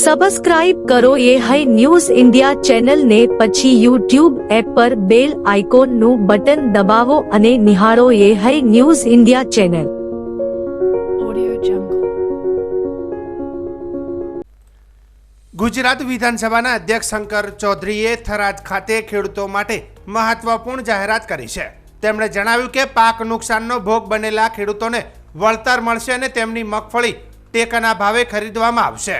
Subscribe કરો એ high news India ચેનલને, પછી યુટ્યુબ એપ પર બેલ આઇકોનનું બટન દબાવો અને નિહાળો એ high news India channel. Gujarat વિધાનસભાના અધ્યક્ષ શંકર ચૌધરીએ થરાદ ખાતે ખેડૂતો માટે મહત્વપૂર્ણ જાહેરાત કરી છે. તેમણે જણાવ્યું કે પાક નુકસાનનો ભોગ બનેલા ખેડૂતોને વળતર મળશે અને તેમની મગફળી ટેકાના ભાવે ખરીદવામાં આવશે.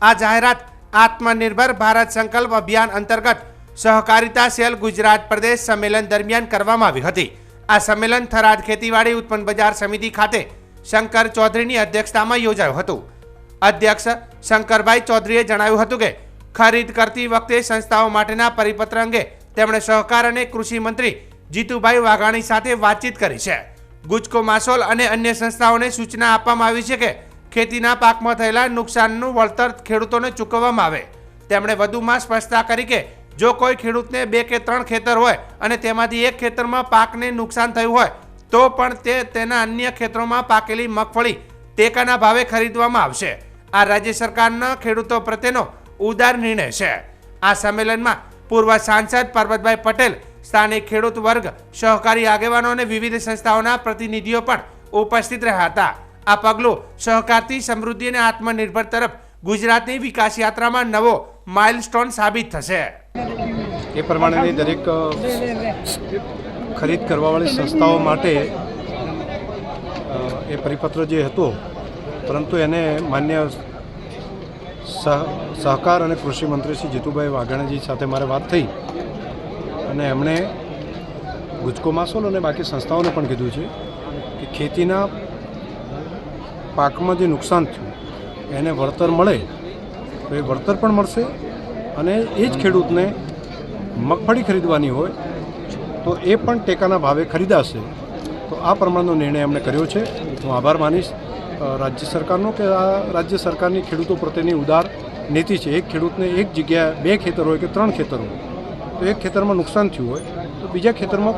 આ જાહેરાત આત્મનિર્ભર ભારત સંકલ્પ અભિયાન અંતર્ગત સહકારિતા સેલ ગુજરાત પ્રદેશ સંમેલન દરમિયાન કરવામાં આવી હતી. આ સંમેલન થરાદ ખેતીવાડી ઉત્પન્ન બજાર સમિતિ ખાતે શંકર ચૌધરીની અધ્યક્ષતામાં યોજાયું હતું. અધ્યક્ષ શંકરભાઈ ચૌધરીએ જણાવ્યું હતું કે ખરીદ કરતી વખતે સંસ્થાઓ માટેના પરિપત્ર અંગે તેમણે સહકાર અને કૃષિ મંત્રી જીતુભાઈ વાઘાણી સાથે વાતચીત કરી છે. ગુજકો માસોલ અને અન્ય સંસ્થાઓને સૂચના આપવામાં આવી છે કે ખેતીના પાકમાં થયેલા નુકસાનનું વળતર ખેડૂતોને ચૂકવવામાં આવે. તેમણે વધુમાં સ્પષ્ટતા કરી કે જો કોઈ ખેડૂતને 2 કે 3 ખેતર હોય અને તેમાંથી એક ખેતરમાં પાકને નુકસાન થયું હોય તો પણ તેના અન્ય ખેતરોમાં પાકેલી મગફળી ટેકાના ભાવે ખરીદવામાં આવશે. આ રાજ્ય સરકારના ખેડૂતો પ્રત્યેનો ઉદાર નિર્ણય છે. આ સંમેલનમાં પૂર્વ સાંસદ પરબતભાઈ પટેલ, સ્થાનિક ખેડૂત વર્ગ, સહકારી આગેવાનો અને વિવિધ સંસ્થાઓના પ્રતિનિધિઓ પણ ઉપસ્થિત રહ્યા હતા. આ પગલું સહકારથી સમૃદ્ધિ અને આત્મનિર્ભર તરફ ગુજરાતની વિકાસ યાત્રામાં નવો માઇલસ્ટોન સાબિત થશે. એ પ્રમાણેની દરેક ખરીદ કરવાવાળી સંસ્થાઓ માટે એ પરિપત્ર જે હતો, પરંતુ એને માન્ય સહકાર અને કૃષિ મંત્રી શ્રી જીતુભાઈ વાઘાણીજી સાથે મારે વાત થઈ અને એમણે ગુજકો માસોલ અને બાકી સંસ્થાઓને પણ કીધું છે કે ખેતીના પાકમાં જે નુકસાન થયું એને વળતર મળે તો એ વળતર પણ મળશે અને એ જ ખેડૂતને મગફળી ખરીદવાની હોય તો એ પણ ટેકાના ભાવે ખરીદાશે. તો આ પ્રમાણનો નિર્ણય એમણે કર્યો છે. હું આભાર માનીશ રાજ્ય સરકારનો કે આ રાજ્ય સરકારની ખેડૂતો પ્રત્યેની ઉદાર નીતિ છે. એક ખેડૂતને એક જગ્યાએ 2 ખેતર હોય કે 3 ખેતર હોય તો એક ખેતરમાં નુકસાન થયું હોય તો બીજા ખેતરમાં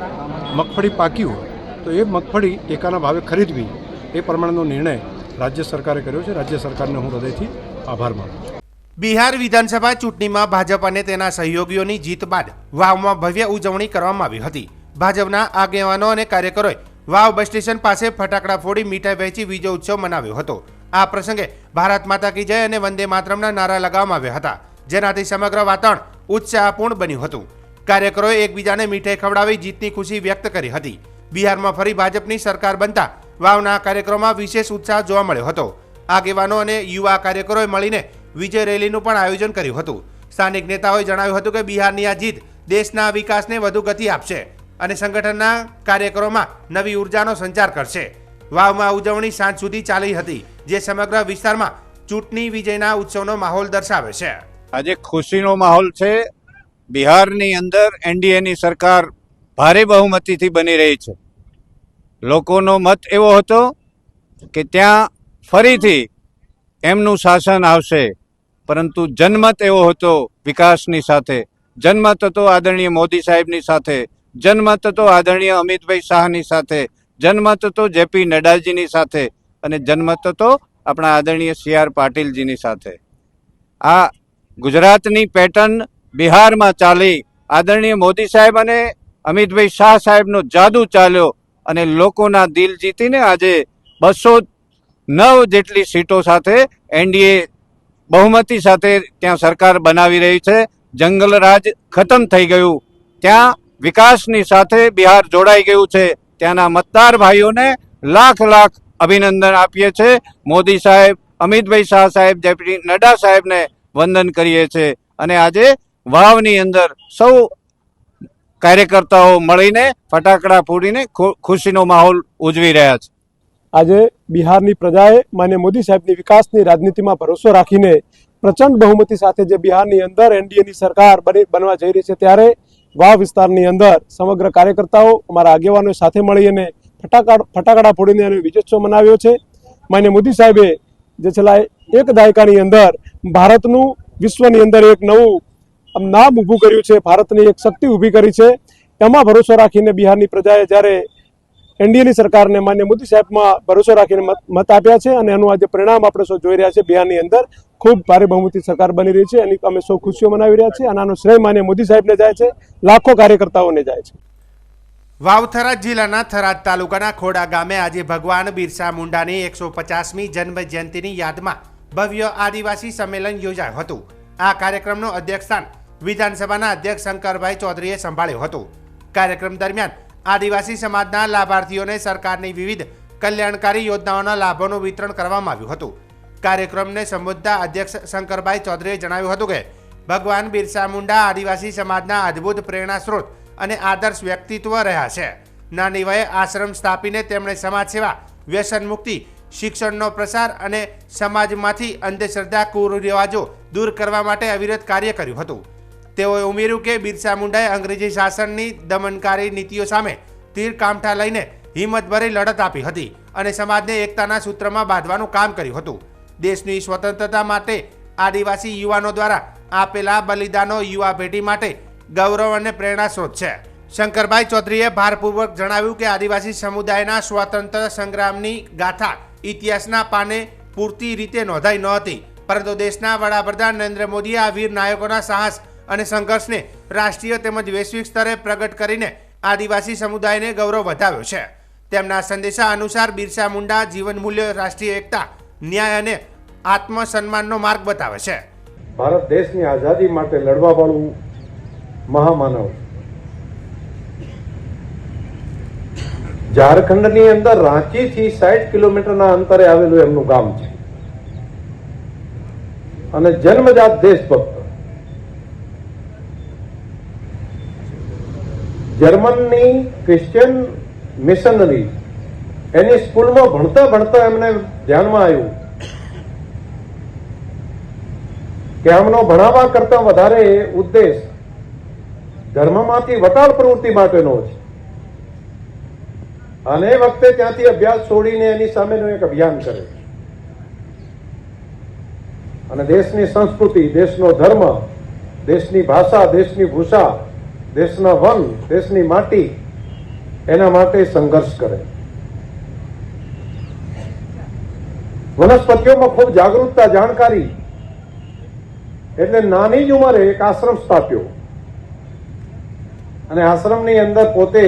મગફળી પાકી હોય તો એ મગફળી ટેકાના ભાવે ખરીદવી, એ પ્રમાણેનો નિર્ણય રાજ્ય સરકારે કર્યો છે. રાજ્ય સરકારને હું હૃદયથી આભાર માનું છું. બિહાર વિધાનસભા ચૂંટણીમાં ભાજપ અને તેના સહયોગીઓની જીત બાદ વાવમાં ભવ્ય ઉજવણી કરવામાં આવી હતી. ભાજપના આગેવાનો અને કાર્યકરોએ વાવ બસ સ્ટેશન પાસે ફટાકડા ફોડી મીઠાઈ વહેંચી વિજય ઉત્સવ મનાવ્યો હતો. આ પ્રસંગે ભારત માતા કી જય અને વંદે માતરમના નારા લગાવવામાં આવ્યા હતા, જેનાથી સમગ્ર વાતાવરણ ઉત્સાહપૂર્ણ બન્યું હતું. કાર્યકરોએ એકબીજાને મીઠાઈ ખવડાવી જીતની ખુશી વ્યક્ત કરી હતી. બિહારમાં ફરી ભાજપની સરકાર બનતા વાવના કાર્યક્રમમાં વિશેષ ઉત્સાહ જોવા મળ્યો હતો. આગેવાનો અને યુવા કાર્યકરોએ મળીને વિજય રેલીનું પણ આયોજન કર્યું હતું. સ્થાનિક નેતાઓએ જણાવ્યું હતું કે બિહારની આ જીત દેશના વિકાસને વધુ ગતિ આપશે અને સંગઠનના કાર્યક્રમોમાં નવી ઉર્જાનો સંચાર કરશે. વાવમાં ઉજવણી સાંજ સુધી ચાલી હતી, જે સમગ્ર વિસ્તારમાં ચૂંટણી વિજયના ઉત્સવનો માહોલ દર્શાવે છે. આજે ખુશીનો માહોલ છે. બિહારની અંદર એનડીએની સરકાર ભારે બહુમતીથી બની રહી છે. લોકોનો મત એવો હતો કે ત્યાં ફરીથી એમનું શાસન આવશે, પરંતુ જનમત એવો હતો વિકાસની સાથે, જનમત હતો આદરણીય મોદી સાહેબની સાથે, જનમત હતો આદરણીય અમિતભાઈ શાહની સાથે, જનમત હતો જેપી નડ્ડાજીની સાથે અને જનમત હતો આપણા આદરણીય CR પાટીલજીની સાથે. આ ગુજરાતની પેટર્ન બિહારમાં ચાલી, આદરણીય મોદી સાહેબ અને અમિતભાઈ શાહ સાહેબનો જાદુ ચાલ્યો અને લોકોના દિલ જીતીને આજે 209 જેટલી સીટો સાથે એનડીએ બહુમતી સાથે ત્યાં સરકાર બનાવી રહી છે. જંગલ રાજ ખતમ થઈ ગયું, ત્યાં વિકાસની સાથે બિહાર જોડાઈ ગયું છે. ત્યાંના મતદાર ભાઈઓને લાખ લાખ અભિનંદન આપીએ છીએ. મોદી સાહેબ, અમિતભાઈ શાહ સાહેબ, જેપી નડ્ડા સાહેબને વંદન કરીએ છીએ અને આજે વાવની અંદર સૌ કાર્યકર્તાઓ મળીને ફટાકડા ફોડીને ખુશીનો માહોલ ઉજવી રહ્યા છે. આજે બિહારની પ્રજાએ માન્ય મોદી સાહેબની વિકાસની રાજનીતિમાં ભરોસો રાખીને પ્રચંડ બહુમતી સાથે જે બિહારની અંદર એનડીએની સરકાર બનવા જઈ રહી છે, ત્યારે વાવ વિસ્તારની અંદર સમગ્ર કાર્યકર્તાઓ અમારા આગેવાનો સાથે મળીને ફટાકડા ફોડીને અને વિજયોત્સવ મનાવ્યો છે. માન્ય મોદી સાહેબે જે છેલ્લા 1 દાયકાની અંદર ભારતનું વિશ્વની અંદર એક નવું નામ ઊભું કર્યું છે, ભારતની એક શક્તિ ઊભી કરી છે. એમાં ભરોસો રાખીને બિહારની પ્રજાએ જ્યારે એનડીએની સરકારને માન્ય મોદી સાહેબમાં ભરોસો રાખીને મત આપ્યા છે અને એનું આજે પરિણામ આપણે સૌ જોઈ રહ્યા છે. બિહારની અંદર ખૂબ ભારે બહુમતી સરકાર બની રહી છે, એની અમે સૌ ખુશીઓ મનાવી રહ્યા છીએ અને આનો શ્રેય માન્ય મોદી સાહેબને જાય છે, લાખો કાર્યકર્તાઓને જાય છે. વાવ થરાદ જિલ્લાના થરાદ તાલુકાના ખોડા ગામે આજે ભગવાન બિરસા મુંડાની 150મી જન્મ જયંતિની યાદમાં ભવ્ય આદિવાસી સંમેલન યોજાયું હતું. આ કાર્યક્રમનું અધ્યક્ષસ્થાન વિધાનસભાના અધ્યક્ષ શંકરભાઈ ચૌધરીએ સંભાળ્યું હતું. કાર્યક્રમ દરમિયાન આદિવાસી સમાજના લાભાર્થીઓને સરકારની વિવિધ કલ્યાણકારી યોજનાઓના લાભોનું વિતરણ કરવામાં આવ્યું હતું. કાર્યક્રમને સંબોધતા અધ્યક્ષ શંકરભાઈ ચૌધરીએ જણાવ્યું હતું કે ભગવાન બિરસા મુંડા આદિવાસી સમાજના અદ્ભુત પ્રેરણા સ્ત્રોત અને આદર્શ વ્યક્તિત્વ રહ્યા છે. નાની વયે આશ્રમ સ્થાપીને તેમણે સમાજ સેવા, વ્યસન મુક્તિ, શિક્ષણનો પ્રસાર અને સમાજમાંથી અંધશ્રદ્ધા, કુરિવાજો દૂર કરવા માટે અવિરત કાર્ય કર્યું હતું. તેઓએ ઉમેર્યું કે બિરસા મુંડાએ અંગ્રેજી શાસનની દમનકારી નીતિઓ સામે તીર કામઠા લઈને હિંમતભરી લડત આપી હતી અને સમાજને એકતાના સૂત્રમાં બાંધવાનું કામ કર્યું હતું. દેશની સ્વતંત્રતા માટે આદિવાસી યુવાનો દ્વારા આપેલા બલિદાનો યુવા પેઢી માટે ગૌરવ અને પ્રેરણા સ્ત્રોત છે. શંકરભાઈ ચૌધરીએ ભારપૂર્વક જણાવ્યું કે આદિવાસી સમુદાયના સ્વાતંત્ર્ય સંગ્રામની ગાથા ઇતિહાસના પાને પૂરતી રીતે નોંધાઈ ન હતી, પરંતુ દેશના વડાપ્રધાન નરેન્દ્ર મોદીએ આ વીર નાયકોના સાહસ અને સંઘર્ષને રાષ્ટ્રીય તેમજ વૈશ્વિક સ્તરે પ્રગટ કરીને આદિવાસી સમુદાયને ગૌરવ વધાવ્યો છે. તેમના સંદેશા અનુસાર બિરસા મુંડા જીવન મૂલ્ય, રાષ્ટ્રીય એકતા, ન્યાય અને આત્મસન્માનનો માર્ગ બતાવે છે. ભારત દેશની આઝાદી માટે લડવા વાળું મહામાનવ. ઝારખંડની અંદર રાંચીથી 60 કિલોમીટરના અંતરે આવેલું એમનું ગામ છે અને જન્મજાત દેશભક્ત. જર્મનની ક્રિશ્ચિયન મિશનરી એની સ્કૂલમાં ભણતા ભણતા એમને ધ્યાનમાં આવ્યું કે આમનો ભણાવવા કરતા વધારે ઉદ્દેશ ધર્મમાંથી વટાળ પ્રવૃત્તિ માટેનો છે. અને એ વખતે ત્યાંથી અભ્યાસ છોડીને એની સામેનું એક અભિયાન કરે અને દેશની સંસ્કૃતિ, દેશનો ધર્મ, દેશની ભાષા, દેશની ભૂષા, દેશના વન, દેશની માટી એના માટે સંઘર્ષ કરે. વનસ્પતિઓમાં ખૂબ જાગૃતતા, જાણકારી. એટલે નાની જ ઉંમરે એક આશ્રમ સ્થાપ્યો અને આશ્રમની અંદર પોતે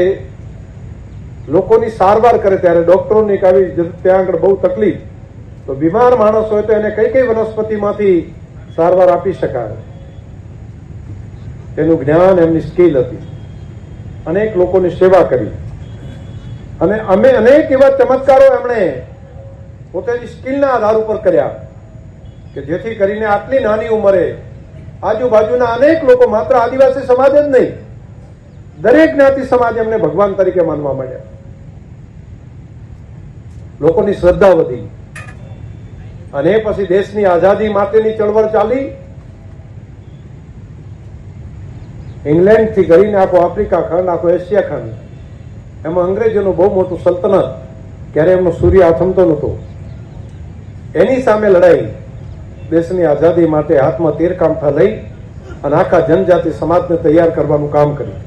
લોકોની સારવાર કરે. ત્યારે ડોક્ટરોની આવી ત્યાં આગળ બહુ તકલીફ, તો બીમાર માણસ હોય તો એને કઈ કઈ વનસ્પતિમાંથી સારવાર આપી શકાય એનું જ્ઞાન, એમની સ્કિલ હતી. અનેક લોકોની સેવા કરી અને અમે અનેક એવા ચમત્કારો એમણે પોતાની સ્કિલના આધાર ઉપર કર્યા કે જેથી કરીને આટલી નાની ઉંમરે આજુબાજુના અનેક લોકો, માત્ર આદિવાસી સમાજ જ નહીં, દરેક જ્ઞાતિ સમાજ એમને ભગવાન તરીકે માનવા માંડ્યા. લોકોની શ્રદ્ધા વધી અને પછી દેશની આઝાદી માટેની ચળવળ ચાલી. ઇંગ્લેન્ડ થી કરીને આખો આફ્રિકા ખંડ, આખો એશિયા ખંડ, એમાં અંગ્રેજોનું બહુ મોટું સલ્તનત, ક્યારે એમનો સૂર્ય આથમતો નહોતો. એની સામે લડાઈ, દેશની આઝાદી માટે હાથમાં તીરકામઠા લઈ અને આખા જનજાતિ સમાજને તૈયાર કરવાનું કામ કર્યું.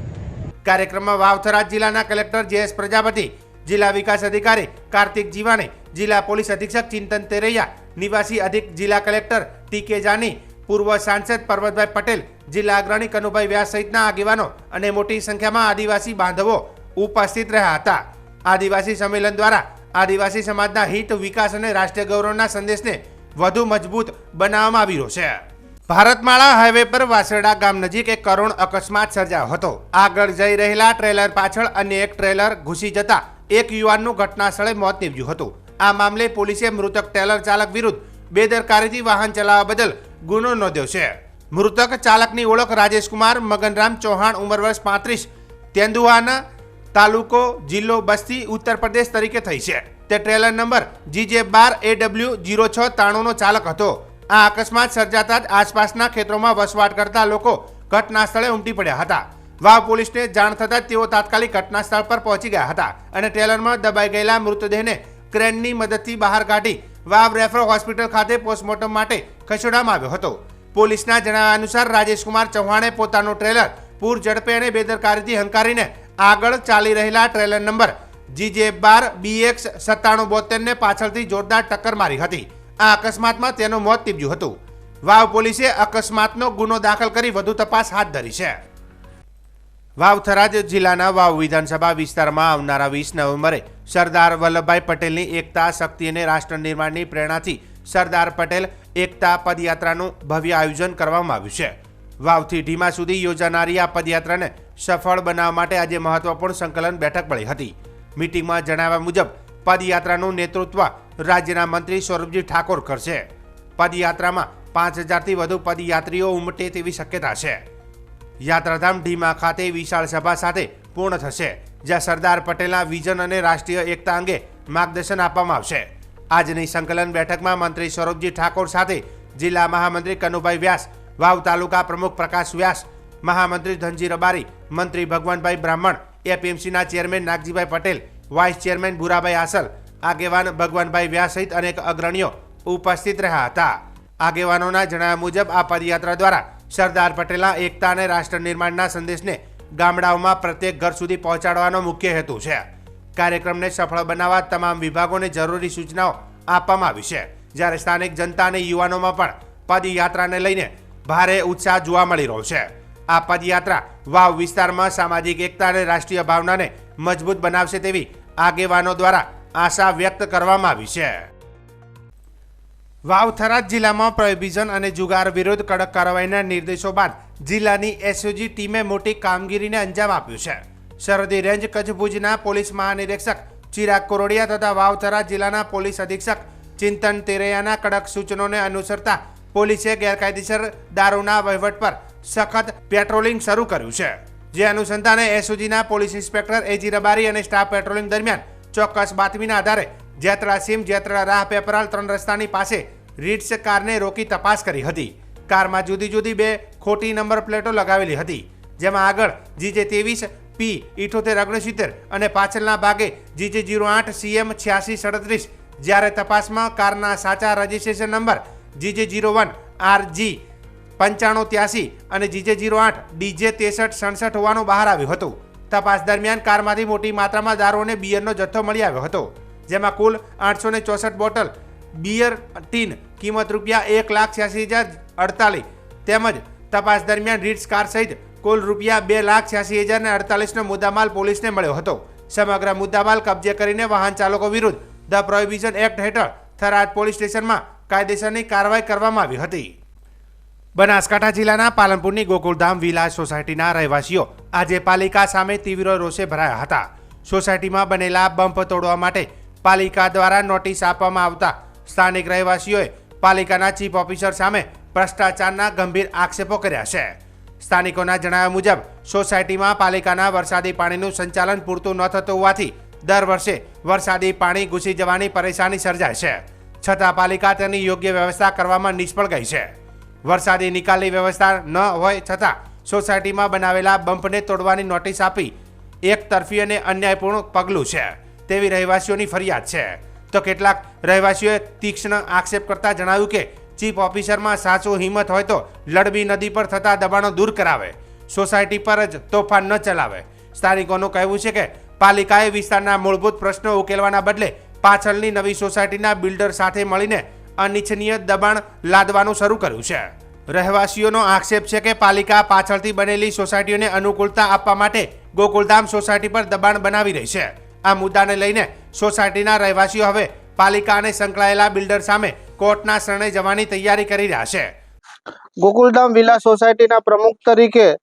કાર્યક્રમમાં વાવથરા જિલ્લાના કલેક્ટર જે.એસ. પ્રજાપતિ, જિલ્લા વિકાસ અધિકારી કાર્તિક જીવાણી, જિલ્લા પોલીસ અધિક્ષક ચિંતન તેરૈયા, નિવાસી અધિક જિલ્લા કલેક્ટર ટી.કે. જાની, પૂર્વ સાંસદ પરબતભાઈ પટેલ, જિલ્લા અગ્રણી કનુભાઈ વ્યાસ સહિતના આગેવાનો અને મોટી સંખ્યામાં આદિવાસી બાંધવો ઉપસ્થિત રહ્યા હતા. આદિવાસી સંમેલન દ્વારા આદિવાસી સમાજના હિત, વિકાસ અને રાષ્ટ્રીય ગૌરવના સંદેશને વધુ મજબૂત બનાવવામાં આવી રહ્યો છે. ભારતમાળા હાઈવે પર વાસરડા ગામ નજીક એક કરુણ અકસ્માત સર્જાયો હતો. આગળ જઈ રહેલા ટ્રેલર પાછળ અન્ય એક ટ્રેલર ઘૂસી જતા એક યુવાનનું ઘટના સ્થળે મોત નીપજ્યું હતું. આ મામલે પોલીસે મૃતક ટ્રેલર ચાલક વિરુદ્ધ બેદરકારીથી વાહન ચલાવવા બદલ ગુનો નોંધ્યો છે. મૃતક ચાલકની ઓળખ રાજેશકુમાર મગનરામ ચૌહાણ, ઉંમર વર્ષ 35, તેંદુઆના, તાલુકો જિલ્લો બસ્તી, ઉત્તર પ્રદેશ તરીકે થઈ છે. તે ટ્રેલર નંબર GJ12AW0693 નો ચાલક હતો. આ અકસ્માત સર્જાતા જ આસપાસના ખેતરોમાં વસવાટ કરતા લોકો ઘટના સ્થળે ઉમટી પડ્યા હતા. વાવ પોલીસને જાણ થતાં તેઓ તાત્કાલિક ઘટના સ્થળ પર પહોંચી ગયા હતા અને ટ્રેલરમાં દબાઈ ગયેલા મૃતદેહને ક્રેનની મદદથી બહાર કાઢી વાવ રેફરલ હોસ્પિટલ ખાતે પોસ્ટમોર્ટમ માટે ખસેડવામાં આવ્યો હતો. પોલીસના જણાવ્યા અનુસાર રાજેશકુમાર ચૌહાણે પોતાનું ટ્રેલર પૂર ઝડપે અને બેદરકારીથી હંકારીને આગળ ચાલી રહેલા ટ્રેલર નંબર GJ12 BX 9772 ને પાછળથી જોરદાર ટક્કર મારી હતી. આ અકસ્માતમાં તેનું મોત નીપજ્યું હતું. વાવ પોલીસે અકસ્માતનો ગુનો દાખલ કરી વધુ તપાસ હાથ ધરી છે. વાવ થરાદ જિલ્લાના વાવ વિધાનસભા વિસ્તારમાં આવનારા 20 નવેમ્બરે સરદાર વલ્લભભાઈ પટેલની એકતા, શક્તિ અને રાષ્ટ્ર નિર્માણની પ્રેરણાથી સરદાર પટેલ એકતા પદયાત્રાનું ભવ્ય આયોજન કરવામાં આવ્યું છે. વાવથી ઢીમા સુધી યોજાનારી આ પદયાત્રાને સફળ બનાવવા માટે આજે મહત્વપૂર્ણ સંકલન બેઠક મળી હતી. મીટિંગમાં જણાવ્યા મુજબ પદયાત્રાનું નેતૃત્વ રાજ્યના મંત્રી સૌરભજી ઠાકોર કરશે. પદયાત્રામાં 5000થી વધુ પદયાત્રીઓ ઉમટે તેવી શક્યતા છે. યાત્રાધામ ઢીમા ખાતે વિશાળ સભા સાથે પૂર્ણ થશે, જ્યાં સરદાર પટેલના વિઝન અને રાષ્ટ્રીય એકતા અંગે માર્ગદર્શન આપવામાં આવશે. આજની સંકલન બેઠકમાં મંત્રી સૌરભજી ઠાકોર સાથે જિલ્લા મહામંત્રી કનુભાઈ વ્યાસ, વાવ તાલુકા પ્રમુખ પ્રકાશ વ્યાસ, મહામંત્રી ધનજી રબારી, મંત્રી ભગવાનભાઈ બ્રાહ્મણ, એપીએમસીના chairman Nagjibhai Patel, vice chairman Bhurabhai Asal, આગેવાન ભગવાનભાઈ વ્યાસ સહિત અનેક અગ્રણીઓ ઉપસ્થિત રહ્યા હતા. આગેવાનોના જણાવ્યા મુજબ આ પદયાત્રા દ્વારા સરદાર પટેલના એકતા અને રાષ્ટ્ર નિર્માણના સંદેશને ગામડાઓમાં પ્રત્યેક ઘર સુધી પહોંચાડવાનો મુખ્ય હેતુ છે. કાર્યક્રમને સફળ બનાવવા તમામ વિભાગોને જરૂરી સૂચનાઓ આપવામાં આવી છે, જ્યારે સ્થાનિક જનતા અને યુવાનોમાં પણ પદયાત્રાને લઈને ભારે ઉત્સાહ જોવા મળી રહ્યો છે. આ પદયાત્રા વાવ વિસ્તારમાં સામાજિક એકતા અને રાષ્ટ્રીય ભાવનાને મજબૂત બનાવશે તેવી આગેવાનો દ્વારા આશા વ્યક્ત કરવામાં આવી છે. વાવ થરાદ જિલ્લામાં પ્રોહિબિશન અને જુગાર વિરુદ્ધ કડક કાર્યવાહીના નિર્દેશો બાદ જિલ્લાની એસઓજી ટીમે મોટી કામગીરીને અંજામ આપ્યું છે. સરહદી રેન્જ કચ્છ ભુજના પોલીસ મહાનિરીક્ષક ચિરાગ કોરોડિયા તથા વાવ થરાદ જિલ્લાના પોલીસ અધિક્ષક ચિંતન તેરૈયાના કડક સૂચનોને અનુસરતા પોલીસે ગેરકાયદેસર દારૂના વહીવટ પર સખત પેટ્રોલિંગ શરૂ કર્યું છે. જે અનુસંધાને એસઓજીના પોલીસ ઇન્સ્પેક્ટર એજી રબારી અને સ્ટાફ પેટ્રોલિંગ દરમિયાન ચોક્કસ બાતમીના આધારે જેતરા સીમ જેતરા રાહ પેપરાલ 3 રસ્તાની પાસે રીટ્સ કારને રોકી તપાસ કરી હતી. કારમાં જુદી જુદી 2 ખોટી નંબર પ્લેટો લગાવેલી હતી, જેમાં આગળ GJ23 P7869 અને પાછળના ભાગે GJ08 CM 8637. જ્યારે તપાસમાં કારના સાચા રજિસ્ટ્રેશન નંબર GJ01 RG 9583 અને GJ08 DJ 6367 હોવાનું બહાર આવ્યું હતું. તપાસ દરમિયાન કારમાંથી મોટી માત્રામાં દારૂ અને બિયરનો જથ્થો મળી આવ્યો હતો, જેમાં કુલ 864 બોટલ બિયર ટીન કિંમત ₹1,86,048 તેમજ તપાસ દરમિયાન રીટ્સ કાર સહિત કુલ ₹2,86,048નો મુદ્દામાલ પોલીસને મળ્યો હતો. સમગ્ર મુદ્દામાલ કબજે કરીને વાહન ચાલકો વિરુદ્ધ ધ પ્રોહિબિશન એક્ટ હેઠળ થરાદ પોલીસ સ્ટેશનમાં કાયદેસરની કાર્યવાહી કરવામાં આવી હતી. બનાસકાંઠા જિલ્લાના પાલનપુરની ગોકુળધામ વિલાસ સોસાયટીના રહેવાસીઓ આજે પાલિકા સામે તીવ્ર રોષે ભરાયા હતા. સોસાયટીમાં બનેલા બમ્પ તોડવા માટે પાલિકા દ્વારા નોટિસ આપવામાં આવતા સ્થાનિક રહેવાસીઓએ પાલિકાના ચીફ ઓફિસર સામે ભ્રષ્ટાચારના ગંભીર આક્ષેપો કર્યા છે. સ્થાનિકોના જણાવ્યા મુજબ સોસાયટીમાં પાલિકાના વરસાદી પાણીનું સંચાલન પૂરતું ન થતું હોવાથી દર વર્ષે વરસાદી પાણી ઘૂસી જવાની પરેશાની સર્જાય છે. છતાં પાલિકા તેની યોગ્ય વ્યવસ્થા કરવામાં નિષ્ફળ ગઈ છે. વરસાદી નિકાલની વ્યવસ્થા ન હોય છતાં સોસાયટીમાં બનાવેલા બમ્પને તોડવાની નોટિસ આપી એક તરફી અને અન્યાયપૂર્ણ પગલું છે તેવી રહેવાસીઓની ફરિયાદ છે. તો કેટલાક રહેવાસીઓએ તીક્ષ્ણ આક્ષેપ કરતા જણાવ્યું કે ચીફ ઓફિસરમાં સાચું હિંમત હોય તો લડબી નદી પર થતા દબાણો દૂર કરાવે, સોસાયટી પર જ તોફાન ન ચલાવે. સ્થાનિકોનું કહેવું છે કે પાલિકાએ વિસ્તારના મૂળભૂત પ્રશ્નો ઉકેલવાના બદલે પાછળની નવી સોસાયટીના બિલ્ડર સાથે મળીને અનિચ્છનીય દબાણ લાદવાનું શરૂ કર્યું છે. રહેવાસીઓનો આક્ષેપ છે કે પાલિકા પાછળથી બનેલી સોસાયટીઓને અનુકૂળતા આપવા માટે ગોકુળધામ સોસાયટી પર દબાણ બનાવી રહી છે. આ મુદ્દાને લઈને સોસાયટીના રહેવાસીઓ હવે પાલિકા અને સંકળાયેલા બિલ્ડર સામે કોર્ટના શરણે જવાની તૈયારી કરી રહ્યા છે. ગોકુળધામ વિલા સોસાયટીના પ્રમુખ તરીકે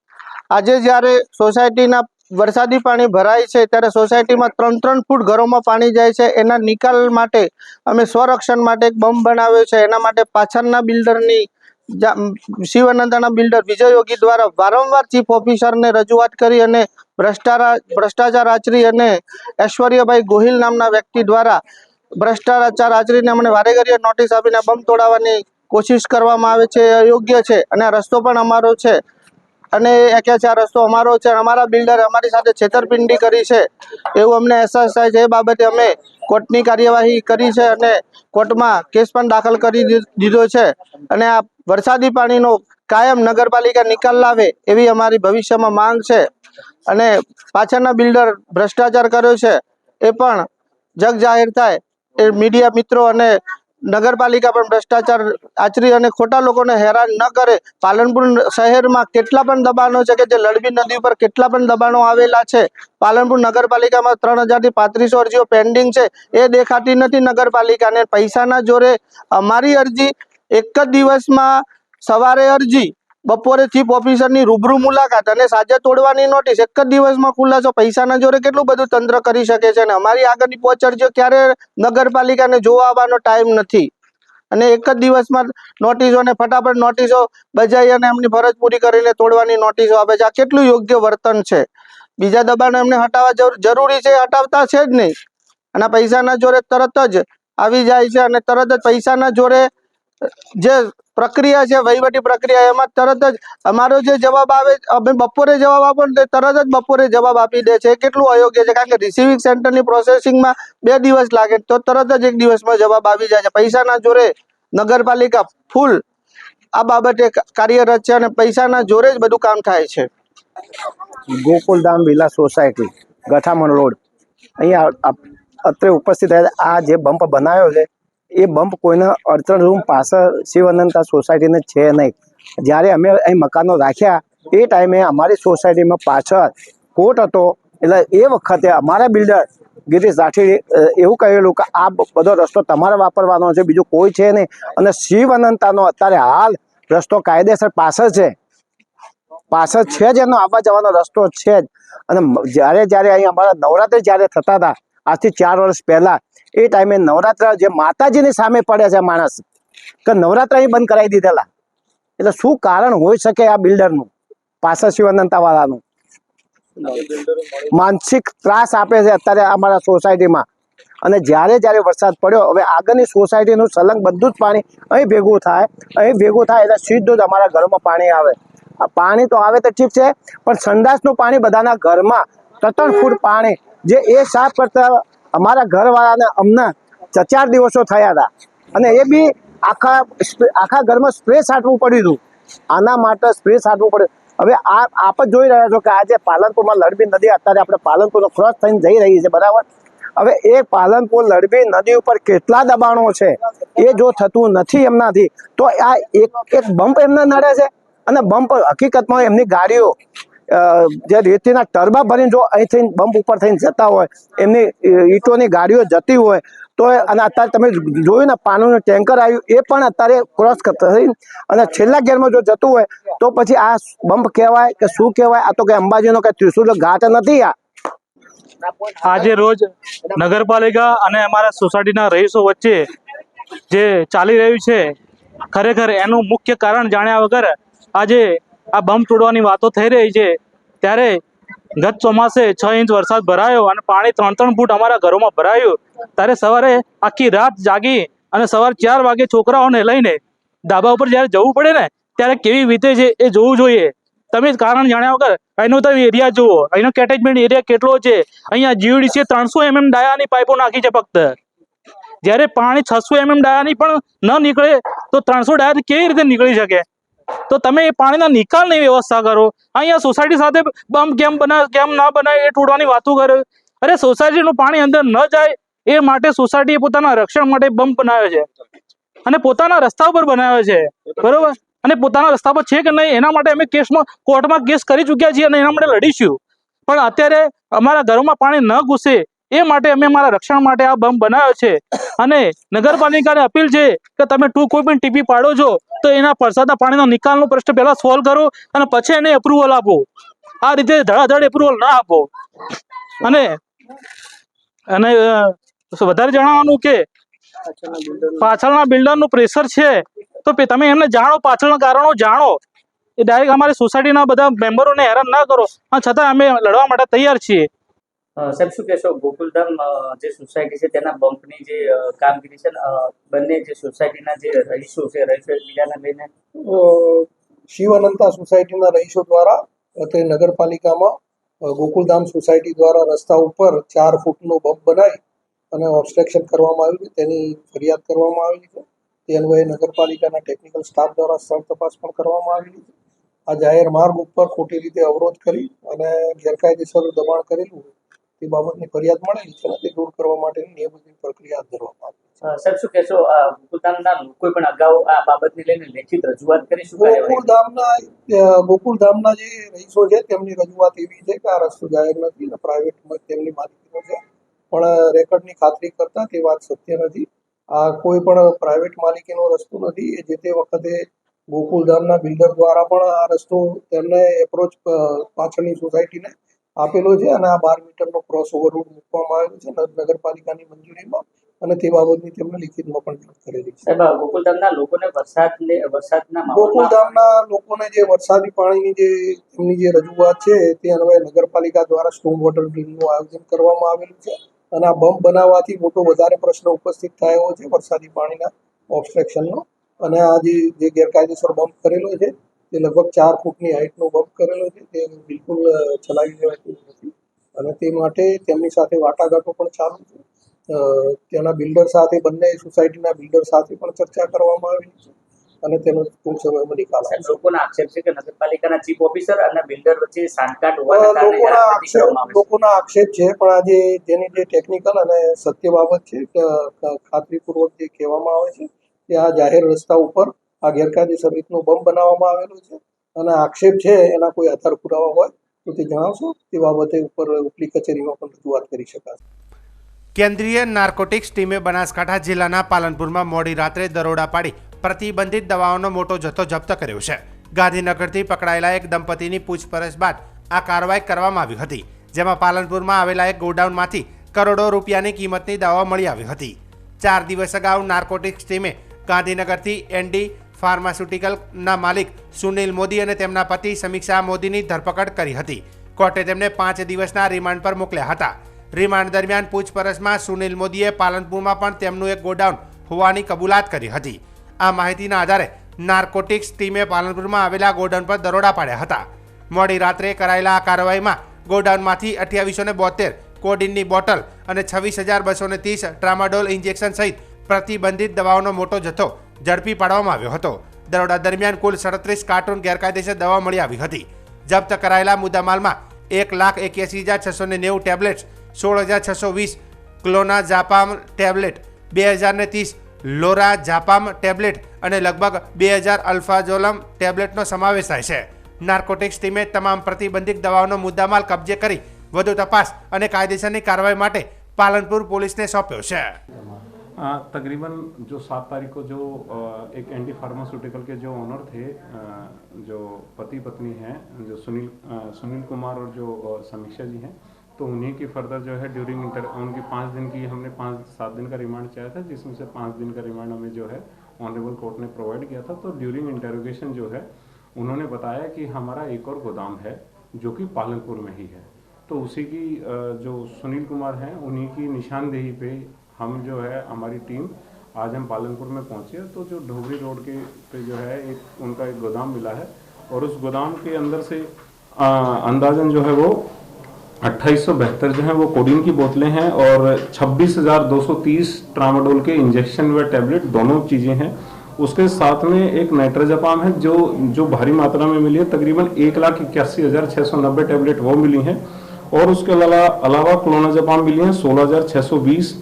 આજે જ્યારે સોસાયટીના વરસાદી પાણી ભરાય છે ત્યારે સોસાયટીમાં 3-3 ફૂટ ઘરોમાં પાણી જાય છે. એના નિકાલ માટે અમે સ્વરક્ષણ માટે એક બંપ બનાવ્યો છે. એના માટે પાછળના બિલ્ડરની શિવાનંદાના બિલ્ડર વિજય યોગી દ્વારા વારંવાર ચીફ ઓફિસરને રજૂઆત કરી અને ભ્રષ્ટાચાર આચરી અને ઐશ્વર્યભાઈ ગોહિલ નામના વ્યક્તિ દ્વારા ભ્રષ્ટાચાર આચરીને અમને વારેઘડીએ નોટિસ આપીને બંપ તોડાવવાની કોશિશ કરવામાં આવે છે. એ અયોગ્ય છે અને આ રસ્તો પણ અમારો છે અને એ કહે છે આ રસ્તો અમારો છે. અમારા બિલ્ડરે અમારી સાથે છેતરપિંડી કરી છે એવું અમને અહેસાસ થાય છે. એ બાબતે અમે કોર્ટની કાર્યવાહી કરી છે અને કોર્ટમાં કેસ પણ દાખલ કરી દીધો છે અને આ વરસાદી પાણીનો કાયમ નગરપાલિકા નિકાલ લાવે એવી અમારી ભવિષ્યમાં માંગ છે. અને પાછળના બિલ્ડર ભ્રષ્ટાચાર કર્યો છે એ પણ જગ જાહેર થાય એ મીડિયા મિત્રો અને નગરપાલિકા પણ ભ્રષ્ટાચાર આચરી અને ખોટા લોકોને હેરાન ન કરે. પાલનપુર શહેરમાં કેટલા પણ દબાણો છે કે જે લડબી નદી ઉપર કેટલા પણ દબાણો આવેલા છે. પાલનપુર નગરપાલિકામાં 3000 થી 3500 અરજીઓ પેન્ડિંગ છે, એ દેખાતી નથી નગરપાલિકાને. પૈસાના જોરે અમારી અરજી એક જ દિવસમાં સવારે અરજી, બપોરે ચીફ ઓફિસરની રૂબરૂ મુલાકાત અને સાંજે તોડવાની નોટિસ, એક જ દિવસમાં ખુલાસો. પૈસાના જોરે કેટલું બધું તંત્ર કરી શકે છે અને અમારી આગળની પહોંચ અરજીઓ ક્યારે નગરપાલિકાને જોવા આવવાનો ટાઈમ નથી અને એક જ દિવસમાં નોટિસો ને ફટાફટ નોટિસો બજાવી અને એમની ફરજ પૂરી કરીને તોડવાની નોટિસો આપે છે. આ કેટલું યોગ્ય વર્તન છે? બીજા દબાણો એમને હટાવવા જરૂરી છે, હટાવતા છે જ નહીં અને પૈસાના જોરે તરત જ આવી જાય છે અને તરત જ પૈસાના જોરે જે પ્રક્રિયા છે, વહીવટી પ્રક્રિયા, એમાં તરત જ અમારો જે જવાબ આવે, અમે બપોરે જવાબ આપો ને તરત જ બપોરે જવાબ આપી દે છે. એ કેટલું અયોગ્ય છે, કારણ કે રિસીવિંગ સેન્ટરની પ્રોસેસિંગમાં 2 દિવસ લાગે તો તરત જ 1 દિવસમાં જવાબ આવી જાય છે. પૈસાના જોરે નગરપાલિકા ફૂલ આ બાબતે કાર્યરત છે અને પૈસાના જોરે જ બધું કામ થાય છે. Gokuldham villa society, Gathaman road, અહીંયા અત્રે ઉપસ્થિત રહ્યા. આ જે બમ્પ બનાવ્યો છે એ બમ્પ કોઈને અડચણરૂપ પાછળ શિવ અનંતા સોસાયટીને છે નહીં. જ્યારે અમે અહીં મકાનો રાખ્યા એ ટાઈમે અમારી સોસાયટીમાં પાછળ કોર્ટ હતો, એટલે એ વખતે અમારા બિલ્ડર ગિરીશ રાઠી એવું કહેલું કે આ બધો રસ્તો તમારે વાપરવાનો છે, બીજું કોઈ છે નહીં. અને શિવ અનંતાનો અત્યારે હાલ રસ્તો કાયદેસર પાછળ છે, પાછળ છે જ, એનો આવવા જવાનો રસ્તો છે જ. અને જ્યારે અહીં અમારા નવરાત્રિ જ્યારે થતા હતા આજથી 4 વર્ષ પહેલાં, એ ટાઈમે નવરાત્ર જે માતાજીની સામે પડે છે માણસ, કે નવરાત્ર અહીં બંધ કરાવી દીધેલા. એટલે શું કારણ હોઈ શકે આ બિલ્ડરનું, પાછળ શિવાનંતાવાળાનું? માનસિક ત્રાસ આપે છે અત્યારે અમારા સોસાયટીમાં. અને જ્યારે વરસાદ પડ્યો, હવે આગળની સોસાયટીનું સલંગ બધું જ પાણી અહીં ભેગું થાય એટલે સીધું જ અમારા ઘરમાં પાણી આવે. આ પાણી તો આવે તો ઠીક છે, પણ સંડાસનું પાણી બધાના ઘરમાં 3 ફૂટ પાણી, જે એ સાફ કરતા અમારા ઘરવાળાને અમને 4 દિવસો થયા હતા અને એ બી આખા ઘરમાં સ્પ્રે છાંટવું પડ્યું હતું. આના માટે સ્પ્રે છાંટવું પડ્યું. હવે આપ જ જોઈ રહ્યા છો કે આજે પાલનપુરમાં લડબી નદી અત્યારે આપણે પાલનપુરનો ક્રોસ થઈને જઈ રહી છે, બરાબર? હવે એ પાલનપુર લડબી નદી ઉપર કેટલા દબાણો છે એ જો થતું નથી એમનાથી, તો આ એક બમ્પ એમને નડે છે. અને બમ્પ હકીકતમાં એમની ગાડીઓ જે રેતીના ટરબા ભરીને જો અહીંથી બમ્પ ઉપર થઈને જતા હોય, એમની ઈંટોની ગાડીઓ જતી હોય તો, અને અત્યારે તમે જોયું ને પાણીનું ટેન્કર આવ્યું એ પણ અત્યારે ક્રોસ થઈ અને છેલ્લા ગેરમાં જો જતું હોય તો પછી આ બમ્પ કહેવાય કે શું કહેવાય? આ તો કે અંબાજીનો કે ત્રિશુલ ઘાટ નથી. આજે રોજ નગરપાલિકા અને અમારા સોસાયટીના રહીશો વચ્ચે જે ચાલી રહ્યું છે, ખરેખર એનું મુખ્ય કારણ જાણ્યા વગર આજે આ બમ્પ તોડવાની વાતો થઈ રહી છે. ત્યારે ગત ચોમાસે 6 ઇંચ વરસાદ ભરાયો અને પાણી 3 ફૂટ અમારા ઘરોમાં ભરાયું. ત્યારે સવારે આખી રાત જાગી અને સવારે 4 વાગે છોકરાઓને લઈને ધાબા ઉપર જ્યારે જવું પડે ને, ત્યારે કેવી વીતે છે એ જોવું જોઈએ. તમે કારણ જાણ્યા વગર અહીંનો તો એરિયા જુઓ, અહીંનો કેટેચમેન્ટ એરિયા કેટલો છે. અહીંયા જીયુડીસીએ 300 mm ડાયાની પાઇપો નાખી છે ફક્ત. જ્યારે પાણી 600 mm ડાયાની પણ ન નીકળે તો 300 ડાયા કેવી રીતે નીકળી શકે? તો તમે એ પાણીના નિકાલની વ્યવસ્થા કરો. અહીંયા સોસાયટી સાથે બમ્પ કેમ ના બનાવે એ તોડવાની વાતો કરે. અરે સોસાયટીનું પાણી અંદર ન જાય એ માટે સોસાયટીએ પોતાના રક્ષણ માટે બમ્પ બનાવ્યો છે અને પોતાના રસ્તા ઉપર બનાવ્યો છે, બરોબર? અને પોતાના રસ્તા પર છે કે નહીં એના માટે અમે કોર્ટમાં કેસ કરી ચૂક્યા છીએ અને એના માટે લડીશું. પણ અત્યારે અમારા ઘરોમાં પાણી ન ઘૂસે એ માટે અમે અમારા રક્ષણ માટે આ બમ્પ બનાવ્યો છે. અને નગરપાલિકાને અપીલ છે કે તમે કોઈ પણ ટીપી પાડો છો તો એના વરસાદના પાણીનો નિકાલનો પ્રશ્ન પહેલા સોલ્વ કરો અને પછી એને એપ્રુવલ આપો. આ રીતે ધડાધડ એપ્રુવલ ના આપો. અને વધારે જણાવવાનું કે પાછળના બિલ્ડરનું પ્રેશર છે તો તમે એમને જાણો, પાછળના કારણો જાણો. એ ડાયરેક્ટ અમારી સોસાયટીના બધા મેમ્બરોને હેરાન ના કરો. છતાં અમે લડવા માટે તૈયાર છીએ. સાહેબ, શું કહેશો? ગોકુલધામ જે સોસાયટી છે તેના બમ્પની જે કામગીરી છે, બંને જે સોસાયટીના જે રહીશો છે, રહીશો એકબીજાને લઈને શિવ અનંતા સોસાયટીના રહીશો દ્વારા અત્યારે નગરપાલિકામાં ગોકુલધામ સોસાયટી દ્વારા રસ્તા ઉપર 4 ફૂટનો બમ્પ બનાવી અને ઓબ્સ્ટ્રક્શન કરવામાં આવ્યું છે, તેની ફરિયાદ કરવામાં આવેલી છે. તે અન્વયે નગરપાલિકાના ટેકનિકલ સ્ટાફ દ્વારા સ્થળ તપાસ પણ કરવામાં આવેલી છે. આ જાહેર માર્ગ ઉપર ખોટી રીતે અવરોધ કરી અને ગેરકાયદેસર દબાણ કરેલું તે બાબતની ફરિયાદ મળેલી છે અને તે દૂર કરવા માટેની નિયમિત પ્રક્રિયા હાથ ધરવામાં આવી છે. સાહેબ શું કહેશો, ગોકુલધામના લોકોએ પણ અગાઉ આ બાબતને લઈને લેખિત રજૂઆત કરી, શું ગોકુલધામના જે રહીશો છે તેમની રજૂઆત એવી છે કે આ રસ્તો જાહેર નથી અને પ્રાઇવેટ તેમની માલિકીનો છે, પણ રેકર્ડની ખાતરી કરતા તે વાત સત્ય નથી. આ કોઈ પણ પ્રાઇવેટ માલિકીનો રસ્તો નથી. એ જે તે વખતે ગોકુલધામના બિલ્ડર દ્વારા પણ આ રસ્તો તેમને એપ્રોચ પાછળની સોસાયટીને આપેલો છે અને આ 12 મીટરનો ક્રોસ ઓવર રોડ મૂકવામાં આવેલો છે નગરપાલિકાની મંજૂરીમાં, અને તે બાબતની તેમને લિખિતમાં પણ જાણ કરેલી છે. સાહેબ, ગોકુલધામના લોકોને વરસાદના ગોકુલધામના લોકોને જે વરસાદી પાણીની જે તેમની જે રજૂઆત છે તે અન્વયે નગરપાલિકા દ્વારા સ્ટોમ વોટર ડ્રીલનું આયોજન કરવામાં આવેલું છે અને આ બમ્પ બનાવવાથી મોટો વધારે પ્રશ્ન ઉપસ્થિત થયો છે વરસાદી પાણીના ઓબ્સ્ટ્રક્શનનો. અને આ જે ગેરકાયદેસર બમ્પ કરેલો છે તે લગભગ 4 ફૂટની હાઇટનો બમ્પ કરેલો છે, તે બિલકુલ ચલાવી લેવાતું નથી અને તે માટે તેમની સાથે વાટાઘાટો પણ ચાલુ છે. તેના બિલ્ડર સાથે, બંને સોસાયટીના બિલ્ડર સાથે પણ ચર્ચા કરવામાં આવી છે અને તેનો ટૂંક સમયમાં નિકાલ આવશે. લોકોના આક્ષેપ છે કે નગરપાલિકાના ચીફ ઓફિસર અને બિલ્ડર વચ્ચે સાંઠગાંઠ હોવાના કારણે લોકોના આક્ષેપ છે, પણ આજે જેની જે ટેકનિકલ અને સત્ય બાબત છે કે ખાતરીપૂર્વક જે કહેવામાં આવે છે કે આ જાહેર રસ્તા ઉપર આ ગેરકાયદેસર રીતનો બમ્પ બનાવવામાં આવેલો છે અને આક્ષેપ છે એના કોઈ આધાર પુરાવા હોય તો તે જણાવશો, તે બાબતે ઉપર ઉપલી કચેરીમાં પણ રજૂઆત કરી શકાશે. કેન્દ્રીય નાર્કોટિક્સ ટીમે બનાસકાંઠા જિલ્લાના પાલનપુરમાં મોડી રાત્રે દરોડા પાડી પ્રતિબંધિત દવાઓનો મોટો જથ્થો જપ્ત કર્યો છે. ગાંધીનગરથી પકડાયેલા એક દંપતીની પૂછપરછ બાદ આ કાર્યવાહી કરવામાં આવી હતી, જેમાં પાલનપુરમાં આવેલા એક ગોડાઉનમાંથી કરોડો રૂપિયાની કિંમતની દવાઓ મળી આવી હતી. 4 દિવસ અગાઉ નાર્કોટિક્સ ટીમે ગાંધીનગરથી એનડી ફાર્માસ્યુટિકલના માલિક સુનિલ મોદી અને તેમના પતિ સમીક્ષા મોદીની ધરપકડ કરી હતી. કોર્ટે તેમને 5 દિવસના રિમાન્ડ પર મોકલ્યા હતા. રિમાન્ડ દરમિયાન પૂછપરછમાં સુનિલ મોદીએ પાલનપુરમાં પણ તેમનું એક ગોડાઉન હોવાની કબૂલાત કરી હતી. આ માહિતીના આધારે નાર્કોટિક્સ ટીમે પાલનપુરમાં આવેલા ગોડાઉન પર દરોડા પાડ્યા હતા. મોડી રાત્રે કરાયેલા આ કાર્યવાહીમાં ગોડાઉનમાંથી 2872 કોડીનની બોટલ અને 26,230 ટ્રામાડોલ ઇન્જેક્શન સહિત પ્રતિબંધિત દવાઓનો મોટો જથ્થો ઝડપી પાડવામાં આવ્યો હતો. દરોડા દરમિયાન કુલ 37 કાર્ટૂન ગેરકાયદેસર દવા મળી આવી હતી. જપ્ત કરાયેલા મુદ્દામાલમાં 1,81,690 ટેબ્લેટ્સ, 16,620 ક્લોનાઝાપામ ટેબ્લેટ, 2,030 લોરાઝાપામ ટેબ્લેટ અને લગભગ 2,000 અલ્ફાઝોલમ ટેબ્લેટનો સમાવેશ થાય છે. નાર્કોટિક્સ ટીમે તમામ પ્રતિબંધિત દવાઓનો મુદ્દામાલ કબજે કરી વધુ તપાસ અને કાયદેસરની કાર્યવાહી માટે પાલનપુર પોલીસને સોંપ્યો છે. तकरीबन जो 7 तारीख को जो एक एंडी फार्मास्यूटिकल के जो ओनर थे, जो पति पत्नी हैं, जो सुनील कुमार और जो समीक्षा जी हैं, तो उन्हीं की फर्दर जो है ड्यूरिंग उनकी 5 दिन की हमने 5-7 दिन का रिमांड चाहा था, जिसमें से 5 दिन का रिमांड हमें जो है ऑनरेबल कोर्ट ने प्रोवाइड किया था. तो ड्यूरिंग इंटरोगेशन जो है उन्होंने बताया कि हमारा एक और गोदाम है जो कि पालनपुर में ही है. तो उसी की जो सुनील कुमार हैं उन्हीं की निशानदेही पे हम जो है हमारी टीम आज हम पालनपुर में पहुंचे. तो जो ढोबरी रोड के पे जो है एक उनका एक गोदाम मिला है और उस गोदाम के अंदर से अंदाजन जो है वो 2872 जो है वो कोडीन की बोतलें हैं और 26,230 ट्रामाडोल के इंजेक्शन व टैबलेट दोनों चीज़ें हैं. उसके साथ में एक नाइट्रोजापाम है जो भारी मात्रा में मिली है, तकरीबन 1,81,690 टैबलेट वो मिली हैं. और उसके अलावा क्लोनाजापाम मिली हैं 16,620.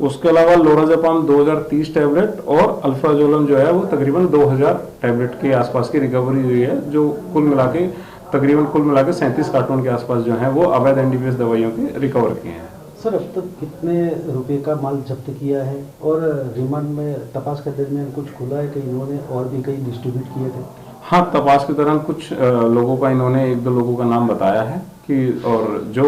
उसके अलावा लोराजापाम 2,030 टैबलेट और अल्फाजोलम जो है वो तकरीबन 2,000 टैबलेट के आसपास की रिकवरी हुई है, जो कुल मिला के 37 कार्टून के आसपास जो है वो अवैध एनडीपीएस दवाइयों के रिकवर किए हैं. सर, अब तक कितने रुपए का माल जब्त किया है और रिमांड में तपास के दरमियान कुछ खुला है कि इन्होंने और भी कहीं डिस्ट्रीब्यूट किए थे? हाँ, तपास के दौरान कुछ लोगों का इन्होंने 1-2 लोगों का नाम बताया है कि, और जो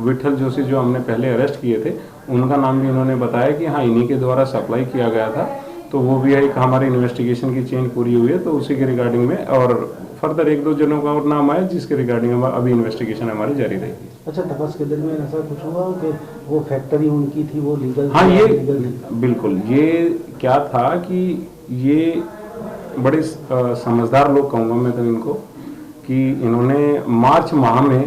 विठल जोशी जो हमने पहले अरेस्ट किए थे उनका नाम भी इन्होंने बताया कि हाँ इन्हीं के द्वारा सप्लाई किया गया था. तो वो भी एक हमारी इन्वेस्टिगेशन की चेन पूरी हुई है, तो उसी के रिगार्डिंग में और फर्दर 1-2 जनों का और नाम आया जिसके रिगार्डिंग अभी इन्वेस्टिगेशन हमारी जारी रहेगी. अच्छा, तपास के दरमियान ऐसा कुछ हुआ कि वो फैक्ट्री उनकी थी वो लीगल? हाँ, ये बिल्कुल, ये क्या था कि ये बड़े समझदार लोग कहूँगा मैं तो इनको, कि इन्होंने मार्च माह में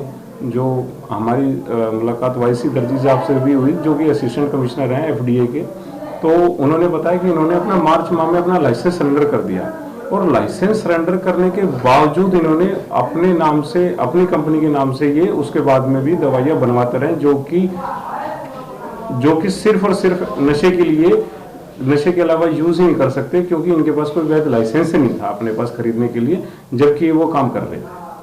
जो हमारी मुलाकात वाईसी दर्जी साहब से भी हुई, जो कि असिस्टेंट कमिश्नर हैं एफडीए के, तो उन्होंने बताया कि इन्होंने अपना मार्च माह में अपना लाइसेंस सरेंडर कर दिया और लाइसेंस सरेंडर करने के बावजूद इन्होंने अपने नाम से, अपनी कंपनी के नाम से ये उसके बाद में भी दवाइयाँ बनवाते रहे, जो कि सिर्फ और सिर्फ नशे के लिए, नशे के अलावा यूज ही नहीं कर सकते, क्योंकि इनके पास कोई वैध लाइसेंस ही नहीं था अपने पास खरीदने के लिए, जबकि वो काम कर रहे थे।